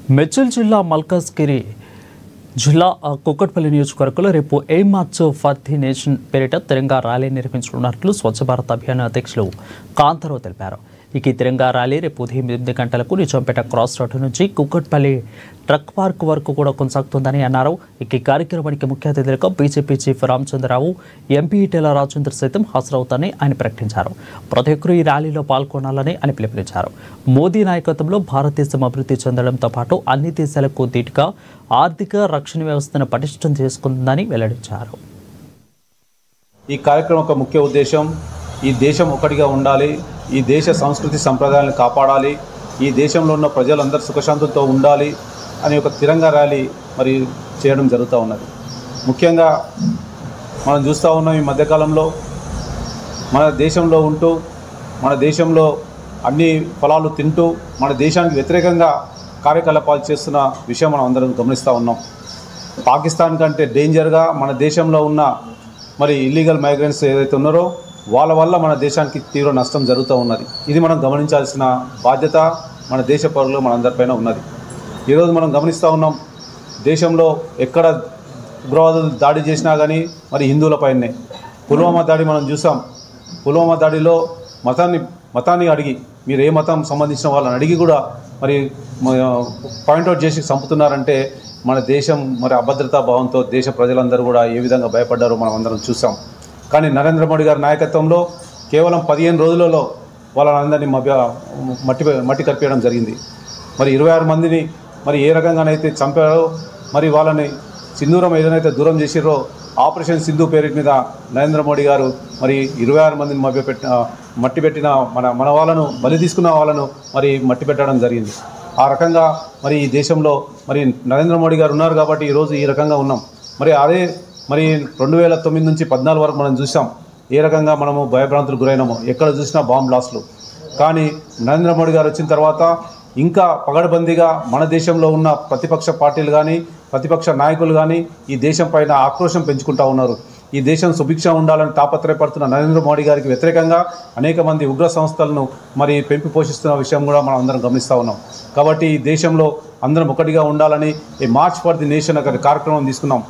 మేడ్చల్ జిల్లా మల్కాజ్గిరి జిల్లా కుక్కట్పల్లి నియోజకవర్గంలో రేపు aim March for the nation పేరిట తిరంగా ర్యాలీ నిర్వహించనున్నట్లు స్వచ్ఛ భారత్ అభియాన్ అధ్యక్షులు కాంతారావు తెలిపారు. ఈ తిరంగా ర్యాలీ రేపు ఉదయం 8 గంటలకు నిజాంపేట క్రాస్ రోడ్డు నుంచి కుక్కట్పల్లి ట్రక్ పార్క్ వరకు కూడా కొనసాగుతుందని అన్నారు. ఈ కార్యక్రమానికి ముఖ్య అతిథులుగా BJP chief Ramachandra Rao, MP Etela Rajender సైతం హాజరవుతారని ఆయన ప్రకటించారు. ప్రతి ఒక్కరూ ఈ ర్యాలీలో పాల్గొనాలని ఆయన పిలుపునిచ్చారు. మోదీ నాయకత్వంలో భారతదేశం అభివృద్ధి చెందడంతో పాటు అన్ని దేశాలకు ధీటుగా ఆర్థిక రక్షణ వ్యవస్థను పటిష్టం చేసుకుంటుందని వెల్లడించారు. ఈ కార్యక్రమం యొక్క ముఖ్య ఉద్దేశం ఈ దేశం ఒకటిగా ఉండాలి, ఈ దేశ సంస్కృతి సంప్రదాయాలను కాపాడాలి, ఈ దేశంలో ఉన్న ప్రజలందరూ సుఖశాంతులతో ఉండాలి అనే ఒక తిరంగా ర్యాలీ మరి చేయడం జరుగుతూ ఉన్నది. ముఖ్యంగా మనం చూస్తూ ఉన్నాం ఈ మధ్యకాలంలో మన దేశంలో ఉంటూ మన దేశంలో అన్ని ఫలాలు తింటూ మన దేశానికి వ్యతిరేకంగా కార్యకలాపాలు చేస్తున్న విషయం మనం అందరం గమనిస్తూ ఉన్నాం. పాకిస్తాన్ కంటే డేంజర్గా మన దేశంలో ఉన్న మరి ఇల్లీగల్ మైగ్రెంట్స్ ఏదైతే ఉన్నారో వాళ్ళ వల్ల మన దేశానికి తీవ్ర నష్టం జరుగుతూ ఉన్నది. ఇది మనం గమనించాల్సిన బాధ్యత మన దేశ పౌరులు మనందరిపైన ఉన్నది. ఈరోజు మనం గమనిస్తూ ఉన్నాం దేశంలో ఎక్కడ ఉగ్రవాదులు దాడి చేసినా కానీ మరి హిందువులపైనే. పుల్వామా దాడి మనం చూసాం. పుల్వామా దాడిలో మతాన్ని అడిగి మీరు ఏ మతం సంబంధించిన వాళ్ళని అడిగి కూడా మరి పాయింట్అవుట్ చేసి చంపుతున్నారంటే మన దేశం మరి అభద్రతా భావంతో దేశ ప్రజలందరూ కూడా ఏ విధంగా భయపడ్డారో మనం అందరం చూసాం. కానీ నరేంద్ర మోడీ గారి నాయకత్వంలో కేవలం 15 రోజులలో వాళ్ళందరినీ మట్టి కరిపేయడం జరిగింది. మరి 26 మందిని మరి ఏ రకంగానైతే చంపారో మరి వాళ్ళని సింధూరం ఏదైతే దూరం చేసిరో ఆపరేషన్ సింధు పేరు మీద నరేంద్ర మోడీ గారు మరి 26 మందిని మట్టి పెట్టిన మన వాళ్ళను బలి తీసుకున్న వాళ్ళను మరి మట్టి పెట్టడం జరిగింది. ఆ రకంగా మరి ఈ దేశంలో మరి నరేంద్ర మోడీ గారు ఉన్నారు కాబట్టి ఈరోజు ఈ రకంగా ఉన్నాం. మరి అదే మరి 2009 నుంచి 14 వరకు మనం చూసాం ఏ రకంగా మనము భయభ్రాంతులు గురైనామో, ఎక్కడ చూసినా బాంబ్ బ్లాస్టులు. కానీ నరేంద్ర మోడీ గారు వచ్చిన తర్వాత ఇంకా పగడబందీగా మన దేశంలో ఉన్న ప్రతిపక్ష పార్టీలు కానీ ప్రతిపక్ష నాయకులు కానీ ఈ దేశం పైన ఆక్రోశం పెంచుకుంటూ ఉన్నారు. ఈ దేశం సుభిక్షంగా ఉండాలని తాపత్రయపడుతున్న నరేంద్ర మోడీ గారికి వ్యతిరేకంగా అనేక మంది ఉగ్ర సంస్థలను మరి పెంపి పోషిస్తున్న విషయం కూడా మనం అందరం గమనిస్తూ ఉన్నాం. కాబట్టి ఈ దేశంలో అందరం ఒకటిగా ఉండాలని ఈ మార్చ్ ఫర్ ది నేషన్ అనే కార్యక్రమం తీసుకున్నాం.